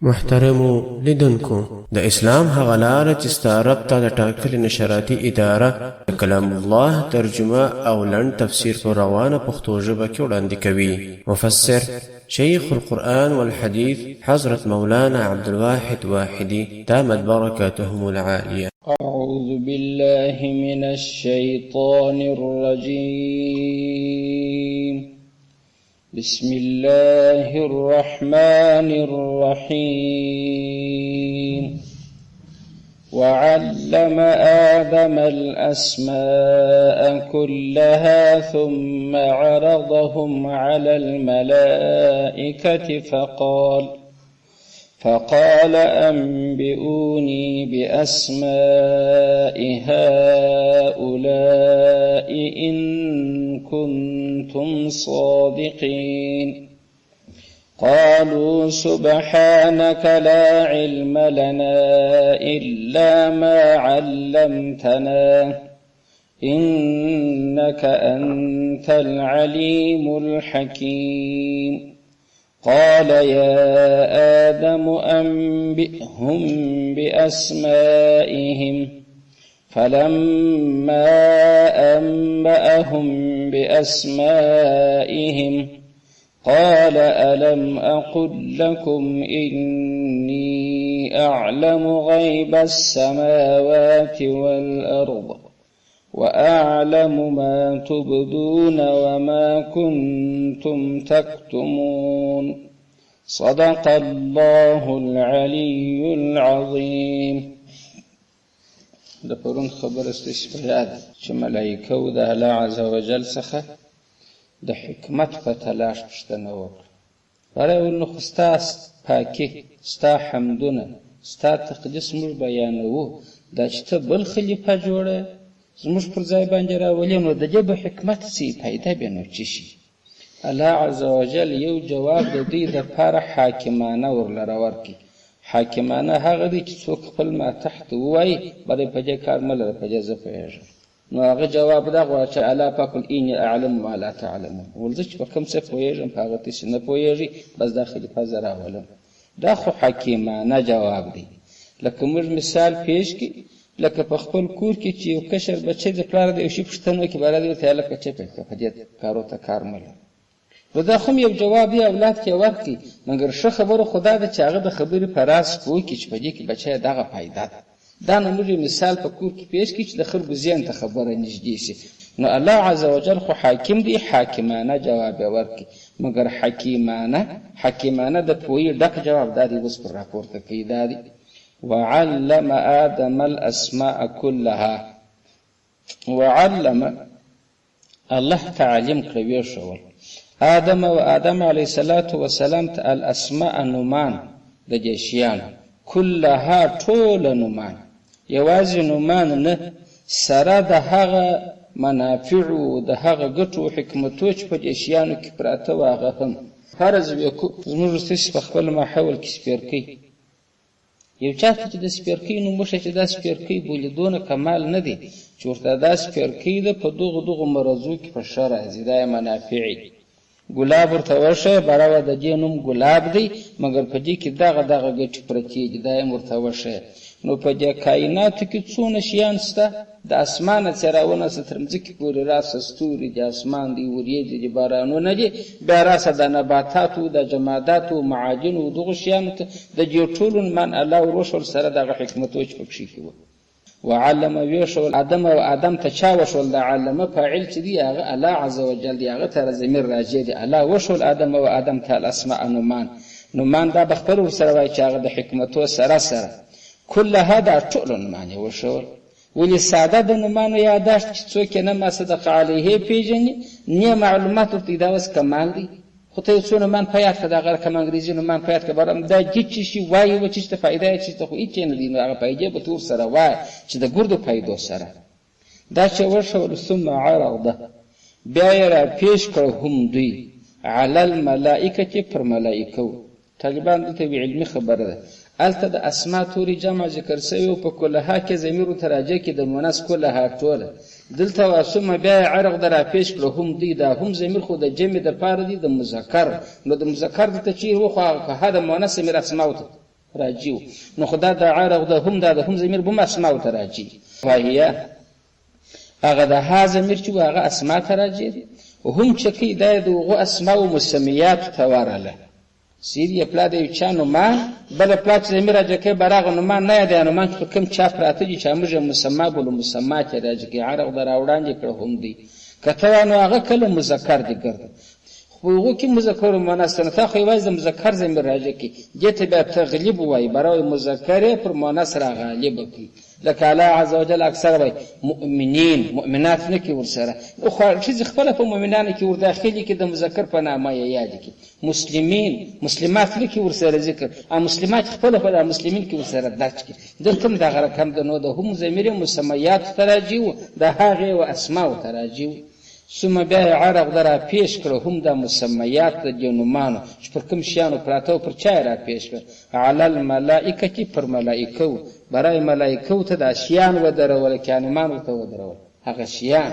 محترمو لیدونکو د اسلام هغه لاره چې ستا رب ته د ټاکلې نشراتي اداره د کلام الله ترجمه او لنډ تفسیر په روانه پښتو ژبه کې وړاندې کوي. مفسر شيخ القرآن والحديث حضرت مولانا عبد الواحد واحدي دامت بركاتهم العالية. أعوذ بالله من الشيطان الرجيم. بسم الله الرحمن الرحيم. وعلم آدم الأسماء كلها ثم عرضهم على الملائكة فقال أنبئوني بأسماء هؤلاء إن كنتم صادقين. قالوا سبحانك لا علم لنا إلا ما علمتنا إنك أنت العليم الحكيم. قال يا آدم أنبئهم بأسمائهم. فلما أنبأهم بأسمائهم قال ألم أقل لكم إني أعلم غيب السماوات والأرض وأعلم ما تبدون وما كنتم تكتمون. صدق الله العلي العظيم. د پرون خبر استشفاء چې ملائکه او د الله عز وجل څخه د حکمت په تلاش پوښتنه وکړه. برای نو ستا پاکي، ستا حمدونه، ستا تقدس موږ بیانوو. دا چې ته بل خلیفه جوړه زموږ پر ځای باندې راولې، نو د دې به حکمت څه پیدا به نو چی شي؟ الله عز وجل یو جواب د دې دپاره حاکمانه ورلره ورکړي. حاکمانه هغه دی چې څوک خپل ما تحت ووایي بری په دې کار مه لره، په دې زه پوهېږم. نو هغه جواب دا غواړي چې الله پاک ویل اني اعلم ما لا تعلمون. ویل زه چې په کوم څه پوهېږم په هغه تاسې نه پوهېږي، بس دا خلیفه زه راولم. دا خو حکیمانه جواب دی. لکه موږ مثال پیش کړي، لکه په خپل کور کې چې یو کشر بچی د پلار د یو شي پوښتنه وکړي، باره دی ورته هلکه چپ کړه، په دې کارو ته کار مه لره. نو دا خو یو جواب یې اولاد کې ورکړي، مګر ښه خبره خو دا ده چې هغه د خبرې په راز پوه کړي چې په دې کې بچی دغه فایده ده. دا نو موږ مثال په کور کې پیش کړي چې د خلکو ذهن ته خبره نږدې شي. نو الله عز وجل خو حاکم دی، حاکمانه جواب یې ورکړي، مګر حکیمانه د پوهې ډک جواب دا دی اوس پر راپورته کوي. دا دی وعلم آدم الأسماء كلها. وعلم الله تعلیم کړی ویښول آدم و آدم علیه السلام ته الاسماء نومان د دې شیانو، کلها ټوله نومان، یوازې نومان نه، سره د هغه منافعو د هغه ګټو حکمتو چې په دې شیانو کې پراته و هغه هم. فرض وکړو زموږ ستاسې په خپل ماحول کې سپېرکۍ، یو چا ته چې د سپېرکۍ نوم وښیه چې دا سپېرکۍ بولي، دونه کمال نه دی چې ورته دا سپېرکۍ ده په دغو مرضو کې په ښه راځي، دا یې منافعي. ګلاب ورته وښیه، براوه د دې نوم ګلاب دی، مګر په دې کې دغه ګټې پرتې دي، دا یې ورته وښیه. نو په دې کائناتو کې څونه شیان شته، د اسمانه څې راونسه تر مځکې پورې راسه ستوري دي، اسمان دی، وریځې دي، بارانونه دي، بیا راسه د نباتاتو، د جماداتو، معادنو، دغو شیانو ته د دې ټولو من الله وروښول سره دغه حکمتو چې پکښې کې وه. وعلم ویښول آدم او آدم ته چا وښول؟ د علمه فاعل چې دی هغه الله عز وجل دی، هغه ته ضمیر راجع دی. الله وښول آدم او آدم ته الاسماء نومان دا به خپل ورسره وایي چې هغه د حکمتو سره کلها دا ټولو نومان یې وښول. ولې ساده د نومانو یاداشت چې څوک یې نه ما صدق علیه پېژني، نه معلومات ورته دا اوس کمال دی. خو ته یو څو نومان په یاد کړه، د هغه کم انګریزي نومان په یاد کړه، دا جیت چې شي وایي و چې ته فایده یې چې ته خو هېڅ یې نه دي، نو هغه پیدې به ته ورسره وایه چې د ګردو پیدو سره. دا چې وښول ثم عرضه، بیا یې را پیش کړه هم دوی علی الملائکة پر ملائکو. طالبان دلته یوه علمي خبره ده، هلته د اسما توري جمع ذکر سوی او په کلها کې ضمیر تراجع کې د مؤنث کلها ټوله، دلته واسم بیا عرق در پیش کړو هم دی، دا هم ضمیر خو د جمع د پاره دی د مذکر، نو د مذکر د تچیر خو په هدا مؤنث میر اسماء راجي نو خدا د عرق د هم ضمیر بم اسماء ته راجي وهي هغه د ها ضمیر چې هغه اسماء ته راجي وهم چې کی د دغه اسماء او مسمیات ته وراله سیری پلا د چانو ما بل پلا چې ضمیر راجي کې براغه نو ما نه دی نو ما کوم چا پراته دي چې موږ مسما بول مسما ته راجي کې عرق دراوړاندې کړه هم دي کته نو هغه کله مذکر دي ګرځي خو کې مذکر مؤنث نه خو یوازې مذکر ضمیر راځي کې دته به تغلیب وای برای مذکر پر مؤنث را غالب کی لکه الله عز وجل اکثر وای مؤمنین مؤمنات نه کې ورسره خو چې خپل په مؤمنانو کې ور داخلي کې د مذکر په نامه یاد کی مسلمین مسلمات نه کې ورسره ذکر ا مسلمات خپل په مسلمین کې ورسره درج کی دلته د غرکم د نو د هم ضمیر مسمیات تراجیو د هغه او اسماء تراجیو ثم بیا عرق درا پیش کړو هم د مسمیات د جنومانو چې پر کوم شیانو پراته پر چا را پیش کړ علی الملائکه کی پر ملائکه برای ملائکه ته د شیان و درول کانمان ته و درول هغه شیان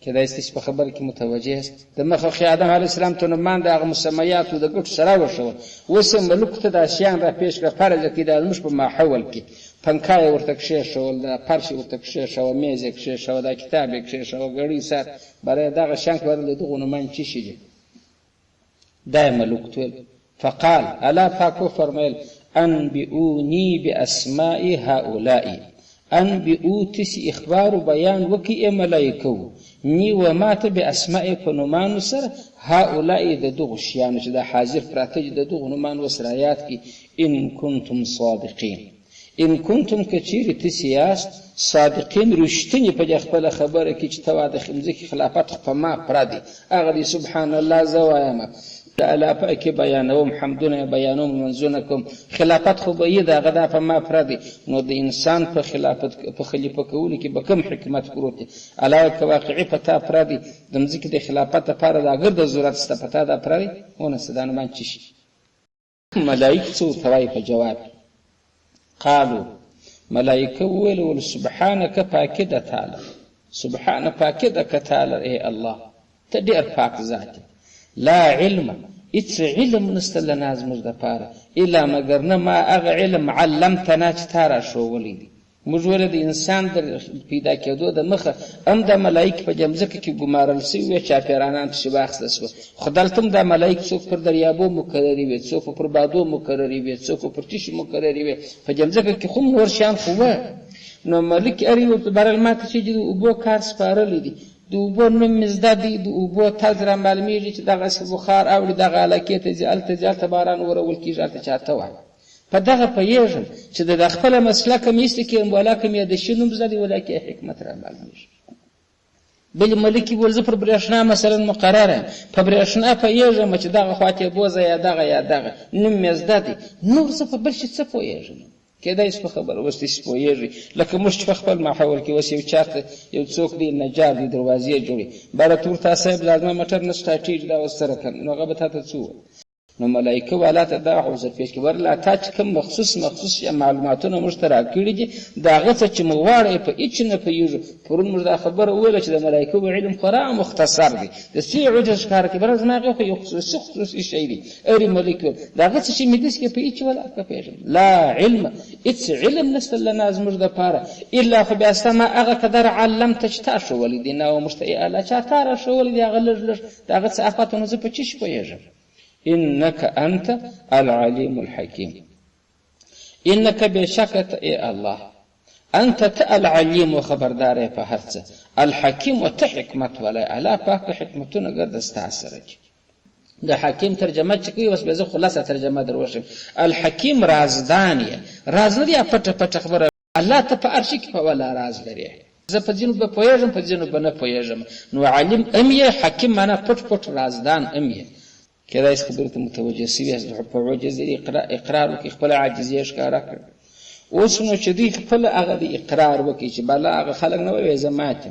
کله است په خبر کې متوجه است د مخ آدم علی السلام ته نومان د هغه مسمیات د ګټ سره وشو وسم ملک ته د شیان را پیش کړ فرض کې د مش په ماحول کې پنکای ورته کښې شو د پرشي ورته کښې شو میز کښې شو د کتاب کښې شو غړي سات برای دغه شانک ورل دغه نومان چی شي دائما لوکتل فقال الا فاكو فرمایل انبئوني باسماء هؤلاء انبئو تس اخبار بیان وکي ملائکه ني ومات باسماء فنمان سر هؤلاء دغه شیان چې د حاضر پراته دغه نومان وسرایات کی ان کنتم صادقین ان کنتم کچیر تسیاست صادقین رشتنی په خپل خبره کې چې توا د خمزه خلافت په ما پردي اغلی سبحان الله زوایم تعالی پاک بیانوم حمدونه بیانوم منزونکم خلافت خو به د غدا په ما پردي نو د انسان په خلافت په خلیفہ کول کې به کم حکمت پروت علاوه واقعي پتا پردي د مزګه د خلافت لپاره د غرد ضرورت ست پتا د پردي ونه سدان مان چی ملائکه څو توای په جواب قالوا ملائكه ويل سبحانك پاکده تعالی سبحان پاکده تعالی اے الله تدیر پاک ذات لا علم اتس علم نستل نازم د پاره الا مگر نه ما اغه علم علمتنا چتاره شو ولید مجوره د انسان در پیدا کېدو د مخه ام د ملائکه په جمزکه کې ګمارل سی وی چا پیرانان شباخ دسو خدالتم د ملائکه څوک پر دریابو مکرری وي څوک پر بادو مکرری وي څوک پر تیش مکرری وي په جمزکه کې خو ورشان خو نو ملک اریو برل ماته چې د وبو کار سپارل دي د وبو نوم مزدادي د وبو تذر معلومیږي چې دغه بخار او دغه علاقه ته ځالته باران ورول کیږي ته چاته وای په دغه پیژن چې د خپل مسلک میست کې ولاکم یا د شنوم زدي ولکه حکمت را معلومیږي بل ملکی ولز پر برېښنا مثلا مقرره په برېښنا پیژن چې دغه خواته بوزه یا دغه نوم مزدادي نور څه په بل څه پیژن کله اس په خبر وستې سپويږي لکه مشت په خپل ماحول کې وسیو چاته یو څوک دی نجار دی دروازې جوړي بل تور تاسو لازم مټر نشته ټیټ دا وسره کړي نو غو ته څو نو ملائکه والا ته دا حوزه پیش کې ورلا تاج کوم مخصوص معلوماتونه مشترک کړي دي دا غڅ چې مغواړي په هیڅ نه پیږي پرون مردا خبر ویل چې د ملائکه او علم قرآن مختصر دي د سی عجز کار کې برز ما خو یو خصوصي شی دي اری ملائکه دا غڅ چې مدس کې په هیڅ ولا په پیژن لا علم اتس علم نسل لنا زمر د پاره الا خو بیا سما هغه قدر علمت چتا شو ولدینا او مشتئ الا چا شو ولدی هغه لږ دا غڅ افتونه ز په چی پیژن إنك أنت العليم الحكيم إنك بشكت إيه الله أنت العليم وخبردار فهرت الحكيم وتحكمت ولا ألا فاك حكمتنا قد استعسرك ده حكيم ترجمه چکی بس به خلاصه ترجمه دروشم الحكيم رازدانیه رازدانیه پټ خبره الله ته په ارشی کې ولا راز لري زه په جنوب په پوهېږم په جنوب نه پوهېږم نو علم اميه حكيم معنا پټ رازدان اميه کله اس خبرته متوجه سوي از په عجز اقرار وکي خپل عاجزي ښکارا کړ اوس نو چې دی خپل هغه اقرار وکي چې بل هغه خلک نه وي زمات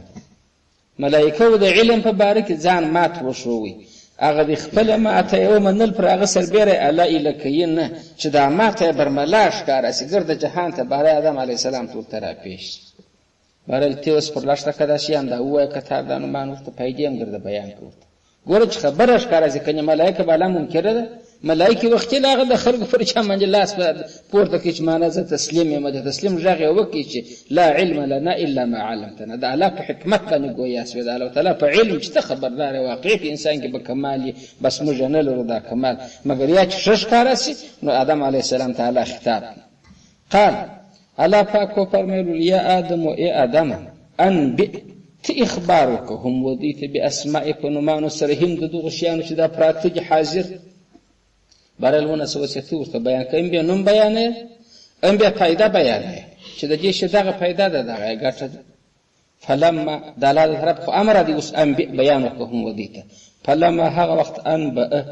ملائکه د علم په باره کې ځان مات وشوي هغه خپل ماته یو منل پر هغه سربېره الا الکین چې دا ماته برملا ښکارا سي ګرد جهان ته بار آدم علی السلام تور تر پیش بارل تیوس پر لاشته کدا شي انده وای کتاب دانو باندې ته پیډیم ګرد بیان کړ ګوره چې خبره ښکارا ځکه ملائکه بالا منکر ده ملائکه وختي لاغه د خلق پر چا باندې لاس پورته کې چې معنا زه تسلیم یم د تسلیم ژغه وکي چې لا علم لنا الا ما علمتنا دا الله په حکمت باندې ګویا سوی دا الله تعالی په علم چې خبردار واقع په انسان کې به کمال بس موږ نه لرو دا کمال مگر یا چې شش کار سي نو آدم علیه السلام تعالی خطاب قال الله پاک کو فرمایل یا آدم او ای آدم انبئ اخبارك هم وديت باسمائكم وما نسرهم دغه شیانو چې دا پراته حاضر برالونه سوسیته ورته بیان کوي به نوم بیانې ام به فائدہ بیانې چې د دې شدغه فائدہ ده دغه ګټه فلما دلاله طرف امر دي اوس ام بیانکهم ودیته فلما هغه وخت ان به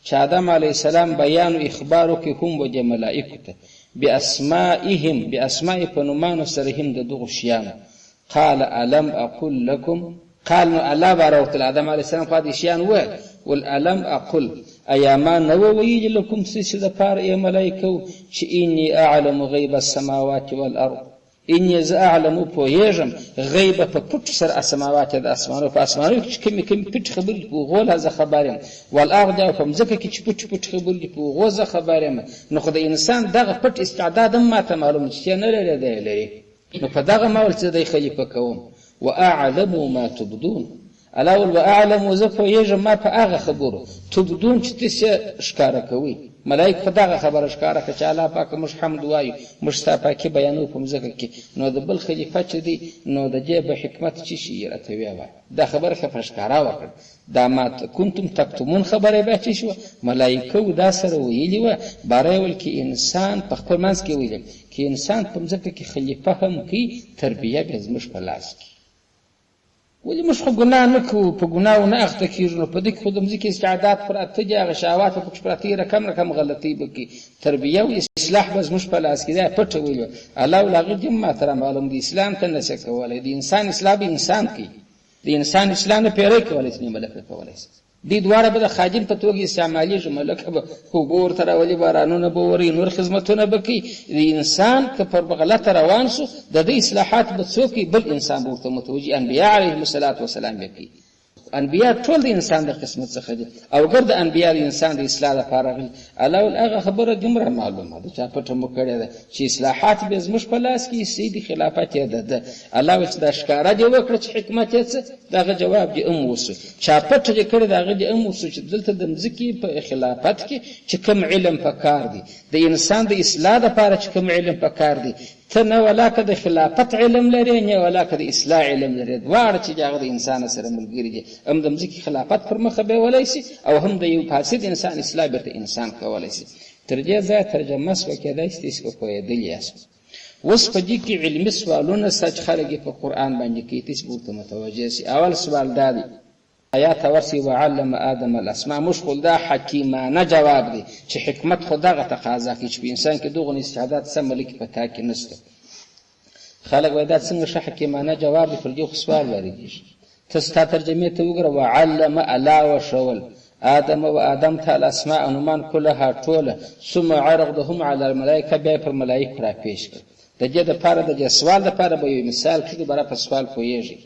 چې آدم علی السلام بیان او اخبارکهم وجه ملائکته باسمائهم باسماء فنمان سرهم دغه شیانو قال الم اقول لكم قال الله بارك آدم علی السلام قد شیان و والالم اقول اياما نووي لكم سيسد فار يا ملائكه اني اعلم غيب السماوات والارض اني اعلم بويجم غيب فبط سر السماوات الاسمان فاسمان كم بت خبر بوغول هذا خبرهم والارض فمزكه كي بت خبر بوغوز خبرهم نخد انسان دغه پټ استعداد ما ته معلوم شي نه لري نو په دغه مول څه دی خلیفہ کوم واعلم ما تبدون الا واعلم وزف يجم ما فاغه خبره تبدون چې تاسو ښکارا کوي ملائکه په دغه خبره ښکارا کوي چې الله پاک مش حمد وایي مش پاکي بیانو په مزګه کې نو د بل خلیفہ چې دی نو د جيب حکمت چې شي راته ویوا دا خبره ښه ښکارا وکړه دا ما کنتم تکتمون خبره به چې شو ملائکه دا سره ویلی و بارای ول کې انسان په خپل منځ کې ویل کې انسان په مزګه کې خلیفہ هم کی تربیه به زمش په لاس کې ولې مش خو ګناه نکو په ګناه نه اخته کیږي په دې خو د مزګه استعداد پر اتجاه شهوات په پرتی رقم غلطي بکی تربیه او اصلاح بس مش په لاس کې دا پټ ویلو الله ولغه جمع تر معلوم دي اسلام ته نه څه کولای دي انسان اسلام انسان کی د انسان اسلام نه پیری کولای شي ملک کولای شي دې دواره به خادم په توګه استعمالي ملک به خبر تر ولي بارانونه به وري نور خدمتونه بکی د انسان که پر غلط روان شو د دې اصلاحات به څوک بل انسان ورته متوجي انبیاء علیهم الصلاه والسلام بکی انبیاء ټول د انسان د قسمت څخه دي او ګرد انبیاء د انسان د اصلاح لپاره غل الله هغه خبره ګمره معلومه ده چې په ټمو کړی ده چې اصلاحات به زموږ په لاس کې سیدی خلافت ده الله چې د ښکارا دی وکړه چې حکمت یې څه دغه جواب دی وسو چې په ټجه کړی دغه دی وسو چې دلته د مزکی په خلافت کې چې کوم علم پکار دی د انسان د اصلاح لپاره چې کوم علم پکار دی ته نه ولاکه د خلافت علم لري نه ولاکه د اصلاح علم لري دواړه چې هغه د انسان سره ملګری دي هم د مزکی خلافت پر مخه به ولای شي او هم د یو فاسد انسان اصلاح به انسان کولای شي تر دې ځای ترجمه سو کېدای شي چې په دې یاس وس په دې کې علمي سوالونه سچ خلګي په قران باندې کې تثبوت متوجه شي اول سوال دا دی آیات ورسی وعلم آدم الاسماء مشغول دا حکیمانه جواب دی چې حکمت خدغه تقاضا کوي چې انسان کې دغه استعداد سم لیک پتا کې نشته خلک وای دا څنګه حکیمانه جواب پر دې سوال لري تاسو ترجمه ته وګوره وعلم الا وشول آدم و آدم ته الاسماء انمان كلها طوله ثم عرضهم على الملائكه به پر ملائکه را پیش کړ د دې د پاره د سوال د پاره به مثال کړي برابر په سوال کویږي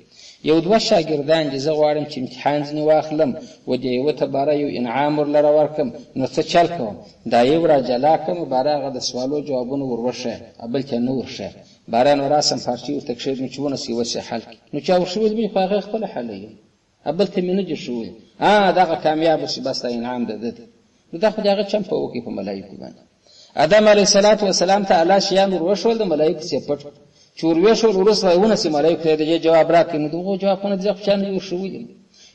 یو دوه شاګردان چې زه غواړم چې امتحان ځنی واخلم و دې یو ته باره یو انعام ورلره ورکم نو څه چل کوم دا یو را جلا کوم باره د سوالو جوابونه ورورشه ابل ته نور شه باره نو راسم فارسی ورته کښې نو چونه سی وسه حل نو چا ورشوي به خو خپل حل ابل ته منه شوي دا کامیاب شي بس انعام ده نو دا خو دغه چم په وکی په ملائکه باندې آدم علیه السلام ته الله شیان ورشول د ملائکه څخه پټ چوروي شو ورسره سي ملائکه ته جواب راکړي نو دغه جوابونه ځکه چانه یو شوي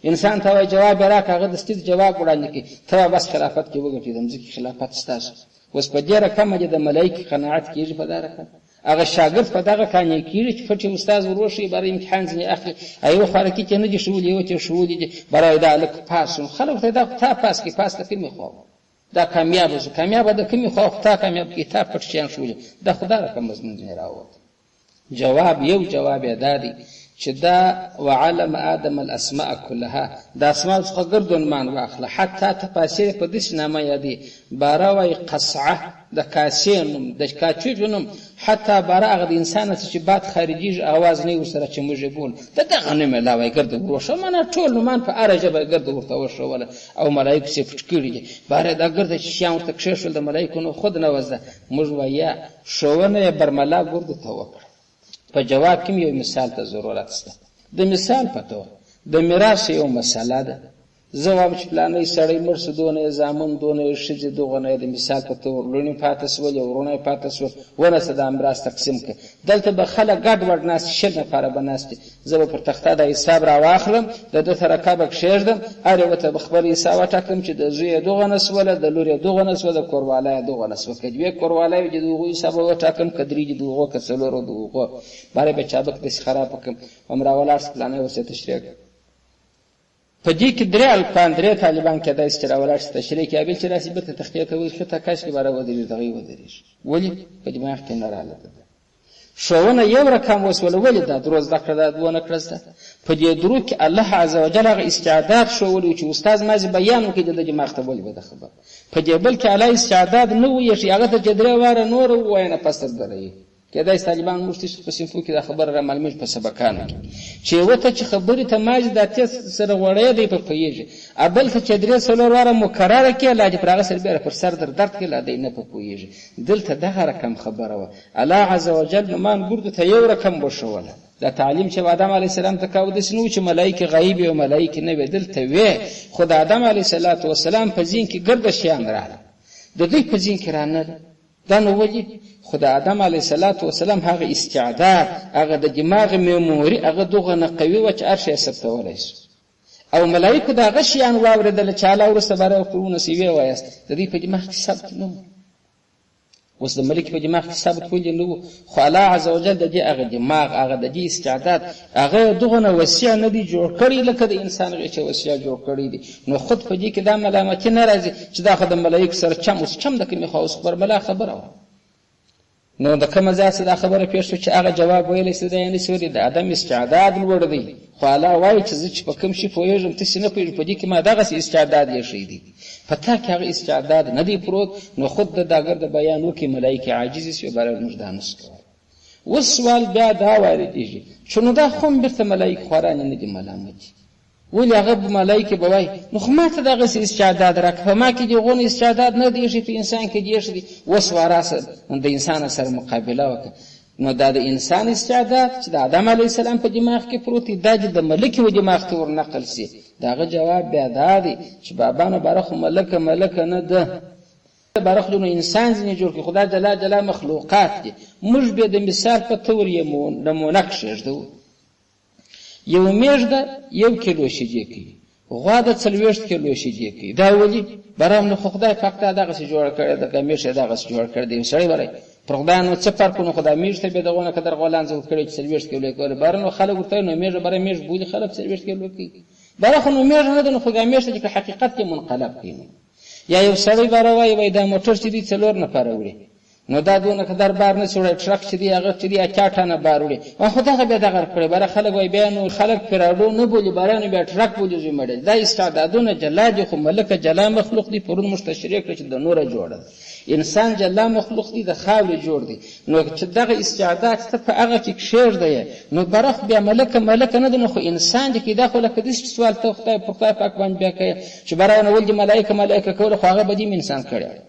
انسان ته جواب راکړي هغه د ستې جواب وړاندې کوي ته بس خلافت کې وګټي د مځکه خلافت ستاسو وس په دې رقم د ملائکه قناعت کیږي په دا رقم هغه شاګرد په دغه کانې کیږي چې فټي استاد وروشي برای امتحان ځنی اخلي ایو خارکی چې نه دي شولې یو ته شولې برای دا لک پاسو خلک ته دا تا پاس کې پاس ته می خو دا کامیاب ده کومي خو تا کامیاب کتاب پټ شین شولې دا خدای رقم مضمون نه راووت جواب یو جواب دادی چې دا وعلم آدم الاسماء كلها دا اسماء څخه ګردون مان واخله حتی تفاسیر په دې نامه یادي باراوي قصعه د کاسینم د کاچوجنم حتی باره هغه د انسان چې باد خارجیږي اواز نه ورسره چې موږ یې بول دغه نه میلاوی ګرد وروښه منه ټول نومان په هره ژبه ګرد ورته وښوله او ملایکو چې پټ کړي دي باره دا ګرده چې شیان ورته کښېښول د ملایکو نه خود نه وزده موږ وایه ښوونه یې برملا ګردو ته وکړه په جواب کې یو مثال ته ضرورت شته د مثال په توګه د میراث یو مسله ده زه وایم چې فلانی سړی مړ شو دونه یې زامن دونه یې ښځې دغونه یې د مثال په توګه لوڼې پاته شول یا وروڼه یې پاته شول ونه څه دا میراث تقسیم کړه دلته به خلک ګډ وډ ناست 10 نفره به ناست دي زه به پر تخته دا حساب راواخلم د ده ترکه به کښېږدم هر یوه ته به خپل حساب وټاکم چې د زوی یې دغونه شوله د لور یې دغونه شوه د کوروالی یې دغونه شوه که دوې کوروالی وي چې د هغوی حساب به وټاکم که درې دي د هغو که څلورو د هغو باره به چابک داسې خراب کړم هم راولاړ شو فلانی ورسې تشریح کړه په دې کې درې طالبان کېدای شي چې راولاړ شي تشریح کړي بل چې راسي بېرته تختې ته وایي ښه ته کاش کې به راودرېږي دغه یې ودرېږي ولې په دماغ کې نه راغله ښوونه یو رقم وسوله ولې دا درو زده کړه دا دوه نه کړه زده په دې درو کې الله عز وجل هغه استعداد ښوولی چې استاد مازې بیان وکړي د ده دماغ ته ولې به د خبر په دې بل کې الله استعداد نه ویښي هغه ته چې درې واره نور ووایه نه پس درګرهیي کېدای شي طالبان موږ ته په صنفو کې دا خبره رامعلومېږي په سبقانو کې چې یوه ته چې خبرې ته مازې دا تېز سره وړی دی په پوهېږي بل ته چې درې څلور واره مکرره کړې لا دې پر هغه سره بیا پر سر دردرد کړي لا دی نه په پوهېږي دلته دغه رقم خبره وه الله عز وجل نومان ګردو ته یو رقم وښوله دا تعلیم چې آدم علیه السلام ته کاوه داسې نه و چې ملایکې غیبې او ملایکې نه وې دلته وې خو د آدم علیه السلام په ذهن کې ګرده شیان راغله د دوی په ذهن کې رانغله دا نو ولې خو د آدم علیه السلام هغه استعداد هغه د دماغ میموري هغه دغونه قوي وه چې هر شی یې ثبتولی شو او ملایکو د هغه شیان واورېدله چې الله وروسته به راپورونه سي ویې وایاست د دوی په دماغ کې ثبت نه و اوس د ملک په دماغ کې ثبت ولې نه و خو الله عز وجل د دې هغه دماغ هغه د دې استعداد هغه دغونه وسیع نه دی جوړ کړی لکه د انسان هغې چې وسیع جوړ کړی دی نو خود په دې کې دا ملامتي نه راځي چې دا خو د ملایکو سره چم د کومې خوا اوس برملا خبره وه نو د کومه ځای څه دا خبره پېښ شوه چې هغه جواب ویلی شي دا یې نه شي ویلی د آدم استعداد لوړ دی خو الله وایي چې زه چې په کوم شي پوهېږم تاسې نه پوهېږم په دې کې ما دغسې استعداد ایښی دی په تا کې هغه استعداد نه دی پروت نو خود د دا ګرده بیان وکړي ملایکې عاجزې شوې برابر موږ دا نشو کولی اوس سوال بیا دا واردېږي چې نو دا خو هم بېرته ملایکې خوارانې نه دي ملامتي ولې هغه به ملایکې به وایي نو خو ما ته دغسې استعداد راکړه په ما کې د هغونه استعداد نه دی ایښی په انسان کې دی ایښی دی اوس واراسه د انسان سره مقابله وکړه نو دا د انسان استعداد چې د آدم علیه السلام په دماغ کې پروت دی دا چې د ملکې و دماغ ته ورنقل سي د هغه جواب بیا دا دی چې بابانو باره خو ملکه نه ده باره خو نو انسان ځینې جوړ کړي خو دا جلا مخلوقات دي موږ بیا د مثال په طور یې نمونه کښېږدو یو میږده 1 کیلو شیدې کوي غوا د 40 کیلو شیدې کوي دا ولې برام نو خو خدای پاک ته دغسې جوړه کړې ده که میږ یې دغسې جوړه کړې ده یو سړی وری پر خدای نو څه فرق نو خدای میږ ته بیا دغونه که در غولان زه کړی چې 40 کیلو یې کولی باره نو خلک ورته نو میږه باره میږ بولي خلک 40 کیلو کوي باره خو نو میږ نه ده نو خو میږ ته چې په حقیقت کې منقلب کوي یا یو سړی باره وایي دا موټر چې دی 4 نفره وړي نو دا دونه قدر بار نه سوړی ټرک چې دی هغه چې دی 8 ټنه بار وړي خو دغه بیا دغه کړی باره خلک وایي بیا نو خلک پراډو نه بولي باره نو بیا ټرک بولي زوی مړی دا استعدادونه جلا دي خو ملکه جلا مخلوق دی پرون موږ تشریح کړه چې د نوره جوړه انسان جلا مخلوق دی د خاورې جوړ دی نو چې دغه استعداد ته په هغه کې کښېږدی نو برخ بیا ملکه نه ده نو خو انسان دی کې دا خو لکه داسې سوال ته خدای په خدای پاک باندې بیا کوي چې برای نه ول دي ملایکه کوله خو هغه به دې انسان کړی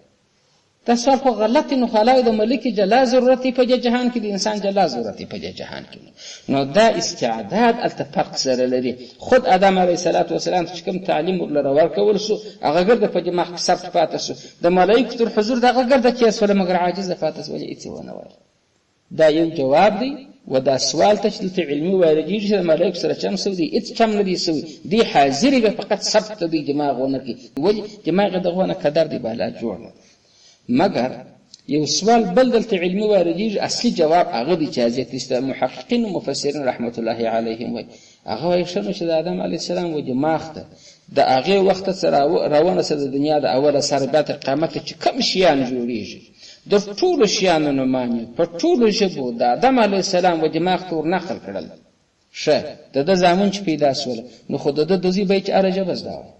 دا سوال خو غلط نو خلای د ملک جلا ضرورت په دې جهان کې د انسان جلا ضرورت په دې جهان کې نو دا استعداد التفرق سره لري خود آدم علیه السلام چې کوم تعلیم ورلره ورکول شو هغه ګرده په دماغ کې ثبت پاتې شو د ملایکو تر حضور دغه ګرده کیس ولا مگر عاجزه پاتې شو هیڅ ونه وایي دا یو جواب دی و دا سوال ته چې علمي واردېږي چې د ملایکو سره چم سوي دي هېڅ چم نه دي سوي دی حاضرې به فقط ثبت دوی دماغ ونه کړي ولې دماغ یې دغونه قدر دی بالا جوړ نه مگر یو سوال بل دلته علمي واردېږي اصلي جواب هغه دی چې حضرت محققین و مفسرین رحمت الله علیهم وایي هغه وایي ښه نو چې د آدم علیه السلام و دماغ ته د هغې وخته سره روانه سره د دنیا د اوله سره بیا تر قیامته چې کوم شیان جوړېږي د ټولو شیانو نومانې په ټولو ژبو د آدم علیه السلام و دماغ ته ورنقل کړل ښه د ده زامن چې پیدا سول نو خو د ده دوزي به یې چې هره ژبه زده وه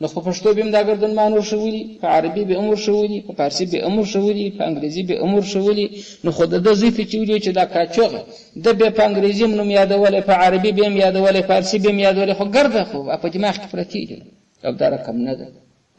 نو په پښتو به هم دا ګردنمان ورښولي، په عربي به هم ورښولي، په فارسي به هم ورښولي، په انګریزي به هم ورښولي. نو خو د ده زوی ته چې ویلي چې دا کاچوغه ده بیا په انګریزي هم نوم یادولی، په عربي به هم یادولی، فارسي به هم یادولی، خو ګرده خو په دماغ کې پرتې دي. او دا رقم نه ده،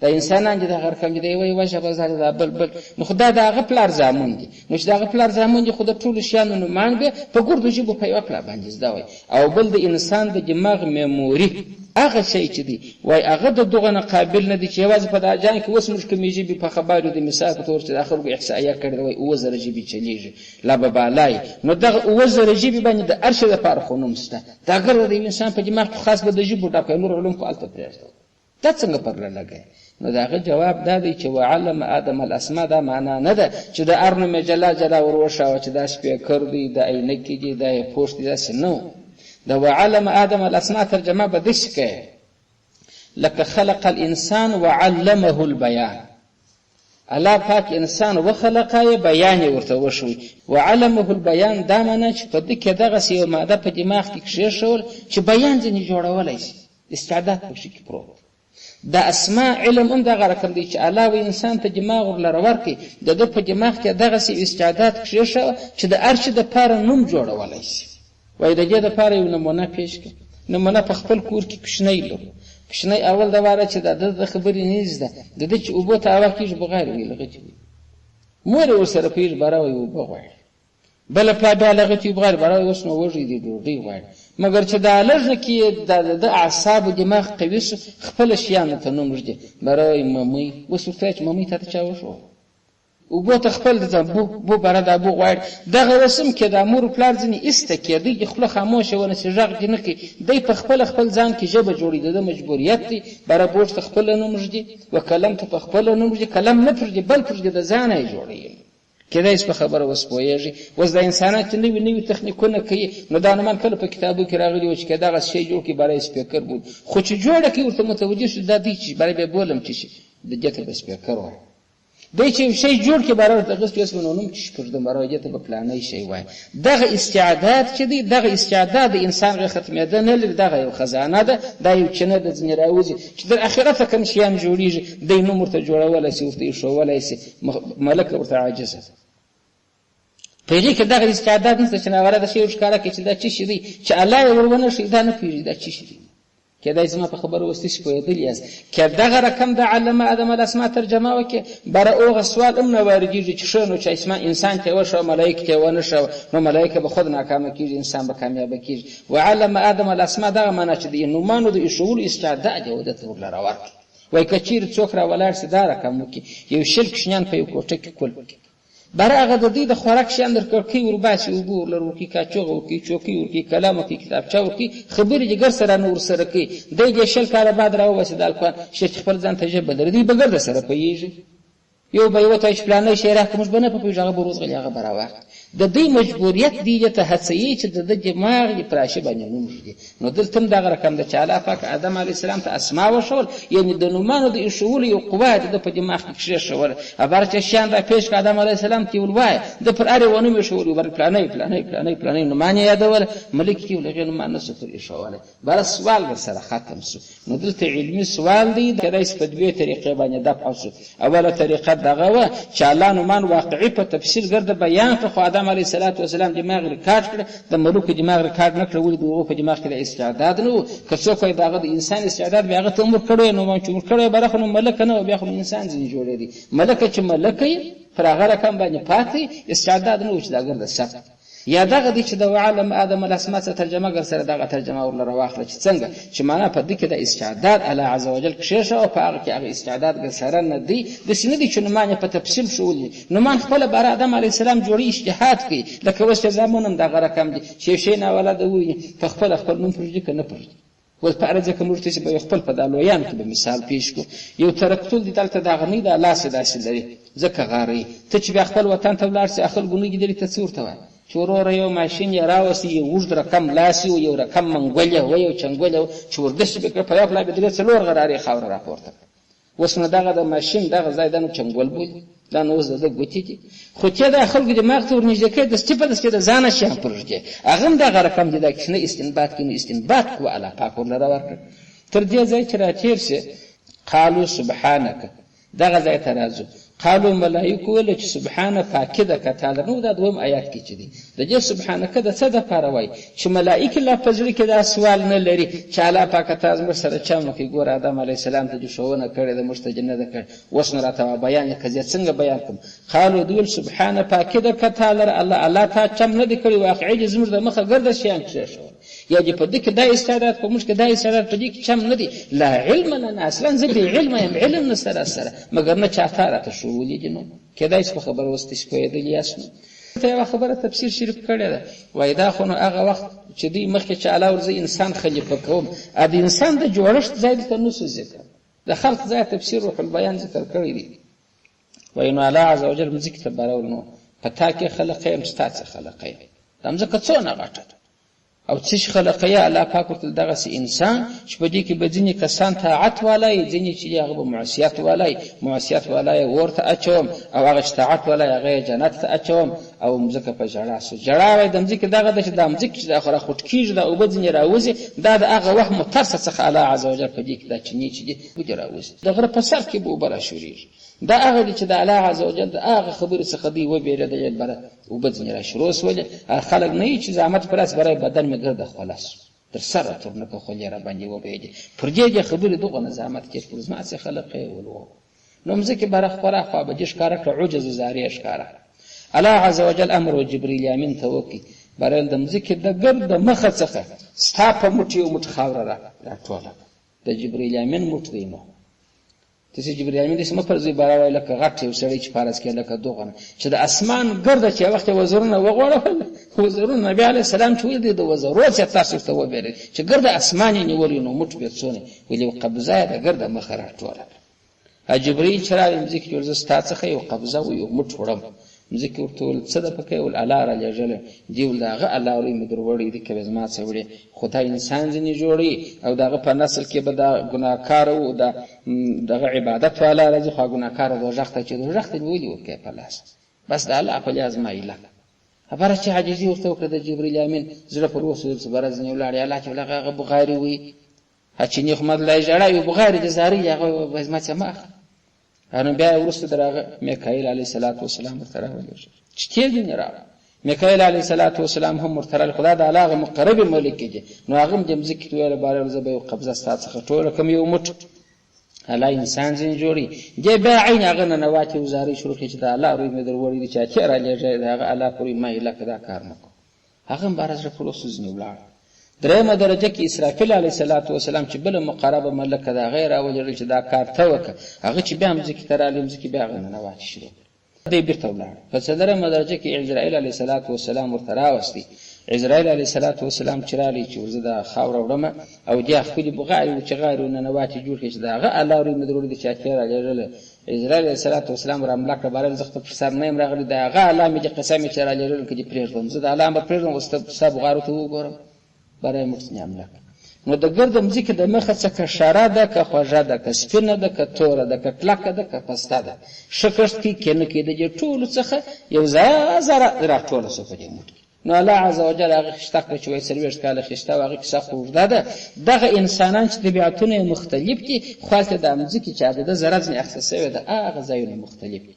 دا انسانان چې دغه رقم دي، د یوه ژبه زاړه دا بل. نو خو دا د هغه پلار زامن دي. نو چې د هغه پلار زامن دي خو د ټولو شیانو نومان به په ګردو ژبو په یوه پلا باندې زده وای. او بل د انسان د دماغ میموري هغه شی چې دی وای هغه د دغه نه قابل نه دی چې یوازې په دا جان کې اوس موږ کومې ژبې په خبرو د مثال په طور چې د خلکو احصایه کړې وای 9000 ژبې چلیږي لا به بالای. نو دغه 9000 ژبې باندې د هر شي لپاره خو نوم شته. دا ګرده د انسان په دماغ کې خاص به د ژبو ډکه نور علوم خو هلته پرېږده. دا څنګه پرله لګی؟ نو د هغه جواب دا دی چې وعلم آدم الاسماء دا معنا نه ده چې د هر نوم یې جلا ور وښاوه چې دا سپیکر دی، دا عینکې دي، دا یې پوسټ دی، داسې نه. د وعلم آدم الاسماء ترجمه به داسې کوي لکه خلق الانسان وعلمه البیان. الله پاک انسان وخلقه، بیان یې ورته وښوي. وعلمه البیان دا معنا چې په دې کې دغسې یو ماده په دماغ کې کښېښول چې بیان ځینې جوړولی شي، استعداد پکښې کې پروت. د اسماء علم هم دغه رقم دی چې الله و انسان ته دماغ ورلره ورکړي، د ده په دماغ کې دغسې استعداد کښېښوه چې د هر شي دپاره نوم جوړولی شي. وایي د دې دپاره یو نمونه پیش کړي. نمونه په خپل کور کې کوچنی لرو. کوچنی اول د واره چې د خبرې نه زده، د ده چې اوبو ته هوا کېږي بغیر وي لغتې وي، مور یې ورسره پوهېږي باره وایي اوبه غواړي، بله پلا بیا لغتې وي بغیر باره وایي اوس نو وږی دی ډوډۍ غواړي. مګر چې دا لږه کې د اعصابو دماغ قوي شو خپله شیانو ته نوم ږدي، باره وایي ممۍ. اوس ورته وایي چې ممۍ تا ته چا وښوه؟ اوبو ته خپل د بو باره دا بو غواړي. دغه رسم کې د مور پلار ځینې ایسته کېدی چې خوله خاموشه ونسي، غږ دې نه کوي، دی په خپل ځان کې ژبه جوړي، د ده مجبوریت دی. باره بوټ ته خپله نوم ږدي و کلم ته په خپله نوم ږدي، کلم نه پرېږدي بل پرېږدي، د ځانه یې جوړوي. کېدای شي په خبره اوس پوهېږي. اوس د انسانان چې نوي تخنیکونه کوي، نو دا نومان کله په کتابو کې راغلي وو چې که دغه شی جوړ کړي باره یې سپیکر بول، خو چې جوړه کړي ورته متوجه شو دا دی چې باره بیا بولم چې شي د دې ته به سپیکر وایي. دی چې شی جوړ کړي باره ورته اخیستي اوس به نو نوم چې شي پرېږدم باره دې ته به فلانی شی وایي. دغه استعداد چې دی، دغه استعداد د انسان غیر ختمېده نه لري، دغه یو خزانه ده، دا یو چینه ده ځینې راوځي چې در اخرته کوم شیان جوړېږي، دی نوم ورته جوړولی شي، ورته ایښولی شي، ملکه ورته عاجزه ده. په دې کې دغه استعداد نشته چې ناوړه د شی ورښکاره کړي چې دا څه شي دی، چې الله یې ور ونه ښيي دا نه پوهېږي دا څه شي دی. کېدای زما په خبره اوس تاسې پوهېدلي یاست. که دغه رقم د علامه آدم الاسماء ترجمه وکړي، باره هغه سوال هم نه واردېږي چې ښه نو چې انسان ته یې وښوه ملایکو ته یې ونه ښوه، نو ملایکه به خود ناکامه کېږي، انسان به کامیابه کېږي. وعلم آدم الاسماء دغه معنا چې د نومانو د ایښولو استعداد یې ده ته ورلره ورکړي. وایي که چېرې څوک را ولاړ شي دا رقم وکړي، یو 100 کوچنیان په یو کوټه کې کول کړي، باره هغه د دوی د خوراک شیان در کړکۍ ورباسي، اوبه ورلر ورکړي، کاچوغه ورکړي، چوکۍ ورکړي، کلام ورکړي، کتابچه ورکړي، خبرې جګر سره نه ورسره کوي. دی دې 100 کاله بعد را وباسي د الکوان شی چې خپل ځان ته ژبه لري، دوی به ګرده سره پوهېږي. یو به یې وته چې فلانی شی راکړه، موږ به نه پوهېږو، هغه به روزغلي، هغه به راواخلي. د دوی مجبوریت دی دې ته هڅوي چې د ده دماغ یې په راشي باندې نوم ږدي. نو دلته هم دغه رقم ده چې الله پاک آدم علیه السلام ته اسما وښول، یعنې د نومانو د ایښولو یو قوه د ده په دماغ کې کښېښوله. هغه چې شیان را پیش کړه آدم علیه السلام ته یې ولوایه، ده پر هر یو نوم ایښولی، بر فلانی فلانی فلانی فلانی نومان یې یادوله، ملک کې ول هغې نومان نه سو پر ایښولی. بره سوال ورسره ختم سو. نو دلته علمي سوال دی، کېدای شي په 2 طریقې باندې دفع سو. اوله طریقه دغه وه چې الله نومان واقعي په تفصیل ګرده بیان کړه، خو آدم علیه السلام دماغ ریکارډ کړه، د ملوکو دماغ ریکارډ نه کړه. ولې د هغو په دماغ کې د استعداد نه و. که څوک وایي د هغه د انسان استعداد بیا هغه ته عمر کړی، نو چې عمر کړی بره خو نو ملکه نه و، بیا خو نو انسان ځینې جوړېدي. ملکه چې ملکه یې پر هغه رقم باندې پاتې، استعداد نه و چې دا ګرده سخت. یا دغه دی چې د وعلم آدم الاسماء څخه ترجمه ګر سره دغه ترجمه ورلره واخله چې څنګه چې معنا په دې کې د استعداد الله عز وجل کښېښه، او په هغه کې هغه استعداد ګر سره نه دی. داسې نه دی چې نومان یې په تفصیل ښولي. نومان خپله باره آدم علیه السلام جوړي اجتهاد کوي، لکه اوس چې زامن هم دغه رقم دي چې یو شی ناولده ووایي په خپله خپل نوم پرېږدي که نه پرېږدي. اوس په هره ځکه موږ ته چې به خپل په دا لویانو کې به مثال پیش کړو. یو ترکتول دی دلته دغه نه دا لاس یې داسې لري ځکه غاروي. ته چې بیا خپل وطن ته ولاړ سې خلکو نه ګیدلي ته څه ورته وایي چې وروره یو ماشین یې راوستي، یو اوږد رقم لاس و، یو رقم منګول یې و، یو چنګول یې و، چې ورګشت به کړه په یو خلا به 3-4 غرارې خاوره راپورته کړه. اوس نو دغه د ماشین دغه ځای دا نو چنګول بولي، دا نو اوس د ده ګوتې دي. خو چې دا خلکو دماغ ته ورنږدې کوي دستي په دستي د ځانه شیان پرږدي، هغه هم دغه رقم دي. دا کښې نه استنباط کوي، نو استنباط کوه الله پاک ورلره ورکړه. تر دې ځای چې راتېر شي قالوا سبحانك دغه ځای ته راځو قالوا ملائکو ویل چې سبحانه پاکي ده که تعالی نو دا دویم آیات کې چې دی د دې سبحانک د څه دپاره وایي چې ملائکې لا په زړه کې دا سوال نه لري چې الله پاکه تا زموږ سره چم وکړي ګوره آدم علیه السلام ته دې ښوونه کړې ده موږ ته جنت ده کړې اوس نو راته بیان یې قضیه څنګه بیان کړم قالو دوی ویل سبحانه پاکي ده که تعالی الله تا چم نه دی کړی واقعي دې زموږ د مخه ګرده شیان کښېښول یا دې په دې کې دا استعداد په موږ کې دا استعداد په دې کې چم نه دی لا علم لنا اصلا زه بې علمه یم علم نه سره مګر نه چا تا راته ښوولي دي نو کېدای شي په خبره اوس تاسې پوهېدلي یاست نو ته یوه خبره تفسیر شریف کړې ده وایي دا خو نو هغه وخت چې دوی مخکې چې الله ورځي انسان خلیفه کوم د انسان د جوړښت ځای دلته نسو ذکر د خلق ځای تفسیر روح البیان ذکر کړی دی وایي نو الله عز وجل مځکې ته بارول نو په تا کې خلق یم چې تا څه خلق یم دا مځکه څونه غټه ده او څه شي خلق یې الله پاک ورته دغسې انسان چې په دې کې به ځینې کسان طاعت والی ځینې چې هغه به معصیت والی اور ته اچوم او هغه چې طاعت والی هغه یې جنت ته اچوم او مځکه په ژړا سو ژړا وایي د مځکې دغه ده چې دا مځکې چې د اخره خوټ کېږي دا اوبه ځینې راوځي دا د هغه وهم و ترسه څخه الله عز وجل په دې کې دا چینې چې دي ودې راوځي د غره په سر کې به اوبه راشورېږي دا هغه دي چې د الله عز وجل د هغه خبرې څخه دوی وبېرېدل بره اوبه ځینې راشروع سولې خلک نه وي چې زحمت په لاس برای بدن مې ګرده خلاص تر سره تورنکه خولې را باندې وبهېدې پر دې خبرې دغه نه زحمت کېږي پر زما څه خلق یې ولو نو مځکې بره خپره خوا به دې ښکاره کړه عجز و زارې یې ښکاره الله عز وجل امر و جبریل امین ته وکړي برایل د مځکې د ګرده مخه څخه ستا په موټ یو موټ خاوره راټوله د جبریل امین موټ دی نو تاسې جبریل امین داسې مه پرځئ باره وایي لکه غټ یو سړی چې فارس کې لکه دغه نه چې د اسمان ګرده چې وخت یې وزرونه وغوړول وزرونه نبي علیه السلام چې ویل دی د وزرو چې تاسو ورته وبېرئ چې ګرده اسمان یې نیولی نو موټ بې څونه ویل یو قبضه یې د ګرده مخه راټوله جبریل چې راغی مځکې چې ورزه ستا څخه یو قبضه و یو موټ وړم مځکې ورته ویل څه ده پکې ویل الله رالیږلی دې ویل د هغه الله وړی مې در وړی دی که به زما څه وړې خو دا انسان ځینې جوړوي او د هغه په نسل کې به دا ګناهکاره و دغه عبادت والا راځي خو ګناهکاره دوژخ ته چې دوژخ ته مې ولې ورکوې په لاس بس د الله په لحاظ مایله خبره چې عاجزي ورته وکړه د جبریل امین زړه پر وسو څه بره ځینې ولاړې الله چې ولغه هغه بغاري وي هچینې خو مدلای ژړا یو بغاري د زاري هغه زما څه مه اخله نو بیا وروسته د هغه میکایل علیه السلام ورته راولېږه چې تېز یې راغله میکایل علیه السلام هم ورته راغلی خو دا د الله هغه مقربې ملکې دي نو هغه هم دې مځکې ته ویله باره زه به یو قبضه ستا څخه ټوله کړم یو موټ الله انسان ځینې جوړوي دې بیا عین هغه ننواتې وزارې شروع کړي چې د الله روی مې در وړی دی چې اتې رالیږی د هغه الله پورې مایله که دا کار مه کوو هغه هم باره زړه پر اوسو ځینې ولاړه درېیمه درجه کې اسرافیل علیه السلام چې بله مقربه ملکه د هغه یې راولېږل چې دا کار ته وکړه هغه چې بیا مځکې ته راغلی مځکې بیا هغه ننواتې شروع کړه دی بېرته ولاړه په څلورمه درجه کې عزراییل علیه السلام ورته راوستی عزراییل علیه السلام چې راغلی چې زه دا خاوره وړمه او دې خپلې بغارې چې غارې ننواتې جوړ کړي چې د هغه الله روی مې در وړی دی چې اتې رالیږله عزراییل علیه السلام رامله کړه باره زه خو پر سر نه یم راغلی د هغه الله مې دې قسم یې چې رالیږل که دې پرېږدم زه د الله امر پرېږدم اوس ستا بغارو ته وګورم برای مرسنی عمله نو د ګرد مځکې د مخه څخه شاره ده که خوږه ده که سپینه ده که توره ده که کلکه ده که پسته ده ښه کښت کې کنه کې د دې ټولو څخه یو زره راټوله سو په دې موټ کې نو الله عز وجل هغه خشته کړه چې وایي 40 کاله خشته و هغې کیسه خو اوږده ده دغه انسانان چې طبیعتونه یې مختلف دي خو هلته د مځکې چې عدده ذره ځینې اخیسته سوې ده هغه ځایونه مختلف دي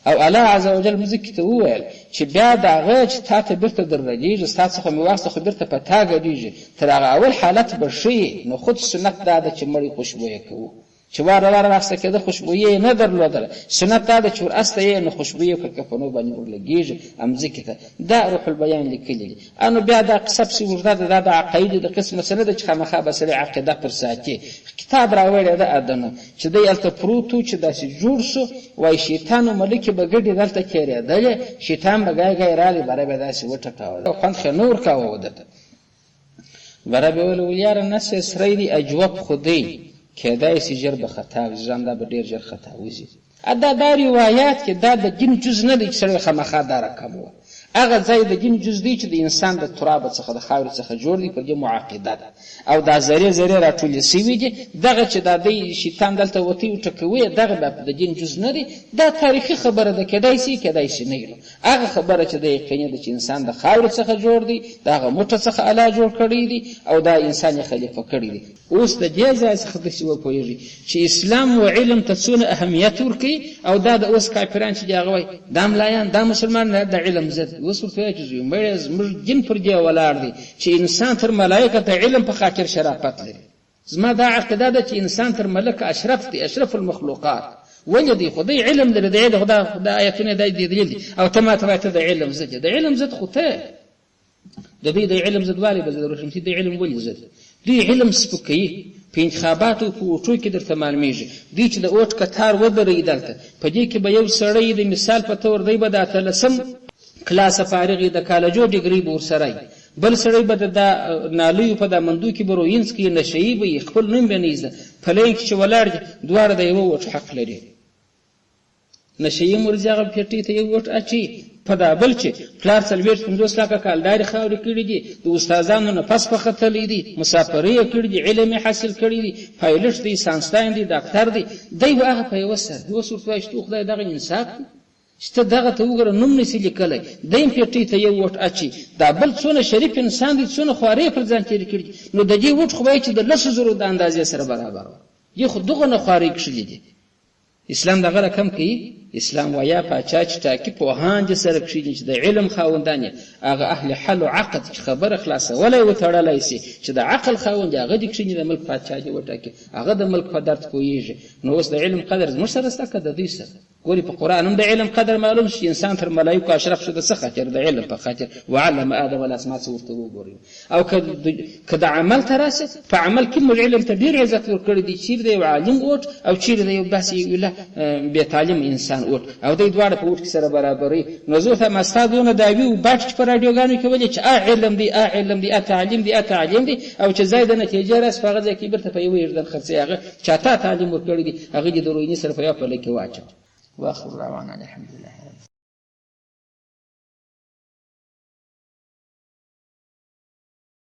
او الله عز وجل مځکې ته وویل چې بیا د هغه چې تا ته بېرته در رلیږي ستا څخه مې واخیسته خو بېرته په تا ګډېږي تر هغه اول حالت به ښه نو خود سنت دا ده چې مړی خوشبویه کوو چې واره واره راخیسته کېده خوشبویي یې نه درلودله سنت دا ده چې ور استه یې نو خوشبویي په کفنو باندې ورلګېږي مځکې ته دا روح البیان لیکلي دي نو بیا دا قصه پسې اوږده ده دا د عقایدو د قسمه څه نه ده چې خامخا به سړی عقیده پر ساتي کتاب راوړی ده ادنه چې دی هلته پروت و چې داسې جوړ سو وایي شیطان و ملکې به ګډې دلته تېرېدلې شیطان به ګای ګای راغلی بره به داسې وټکاوه خوند ښه نه ورکاوه ودته بره به ویل ولیاره نسې سری دی اجوب خو دی کېدای شي ژر به خطا وځي ځان دا به ډېر ژر خطا وځي دا روایات کې دا د دین جز نه دی چې سړی خامخا دا رقم وه هغه ځای د دین جز دی چې د انسان د تراب څخه د خاورې څخه جوړ دی، پر دې معقیده ده او دا ذرې ذرې راټولې سوي دي. دغه چې دا دی شیطان دلته وتی او ټکوي دغه د دین جز نه دی، دا تاریخي خبره ده، کېدای شي کېدای شي نه وي. هغه خبره چې د یقیني ده چې انسان د خاورې څخه جوړ دی، د هغه موټه څخه الله جوړ کړی دی او دا انسان یې خلیفه کړی دی. اوس د دې ځای څخه داسې وپوهېږي چې اسلام و علم ته څونه اهمیت ورکوي او دا د اوس کافران چې دي هغه وایي دا ملایان دا مسلمان د علم ضد. اوس ورته وایي چې زموږ دین پر دې ولاړ دی چې انسان تر ملایکه ته علم په خاطر شرافت لري. زما دا عقیده ده چې انسان تر ملک اشرف دی، اشرف المخلوقات. ولې دی خدای علم لري، د علم خدای آیتونه دی دلیل دي او ته ما ته وایې ته د علم ضد. د علم ضد خو ته د دوی د علم ضدوالي به د روشنفکري د علم ولې ضد؟ دوی علم سپکوي په انتخاباتو په اوټو کې درته معلومیږي. دوی چې د اوټ کتار ودروي دلته په دې کې به یو سړی د مثال په طور دی به د اتلسم کلاسه فارغ د کالجو ډیګري به ورسره، بل سړی به د نالیو په دا مندو کې به روینس کې نشهیي به خپل نوم به نه ایزده پلی کې چې ولاړ دي دواړه د یوه وټ حق لري. نشهیي مرزي هغه پېټۍ ته یو وټ اچي په دا بل چې پلار 40-50 لکه کالدارې خاورې کړي دي، د استادانو نه پس په ختلی دي، مسافرۍ یې کړي دي، علم یې حاصل کړي دي، پایلټ دی، ساینسدان دی، ډاکټر دی، دی به هغه په یوه سر اوس ورته وایي چې خدای دغه انصاف دی چې ته دغه ته وګوره نوم نسي لیکلی، دی هم پېټۍ ته یو وټ اچي. دا بل څونه شریف انسان دی، څونه خوارۍ پر ځان تېرې کړي دي، نو د دې وټ خو به چې د 10,000 د اندازې سره برابر وه. دې خو دغه نه خوارۍ کښلي دي. اسلام دغه رقم کوي. اسلام وایا پاچا چې ټاکي پوهان دې سره کښېني چې د علم خاوندان یې هغه اهل حل و عقد چې خبره خلاصولی وتړلی سي چې د عقل خاوند یې هغه دې کښېني د ملک پاچا دې وټاکي، هغه د ملک په درد پوهېږي. نو اوس د علم قدر زموږ سره شته که د دوی سره؟ ګورې په قرآن هم د علم قدر معلوم شي، انسان تر ملایکو اشرف شو د څه خاطر؟ د علم په خاطر. وعلم آدم الاسماء څه ورته وګورئ. او که د عمل ته راسي په عمل کې موږ علم ته ډېر عزت ورکړی دی، چیرې د یو عالم اوټ او چیرې د یو داسې بې تعلیم انسان اوټ، او دوی دواړه په اوټ کې سره برابري. نو زه ته ما ستا دونه دعوي وباټ چې په راډیوګانو کې ولې چې علم دی علم دی تعلیم دی تعلیم دی، او چې ځای د نتیجې راسي په هغه ځای کې بیرته په یوه اردن خرڅوي هغه چا تا تعلیم ورکړی دی هغه دې د روینې سره په یوه پله کې واچوي. واخر دعوانا الحمد لله.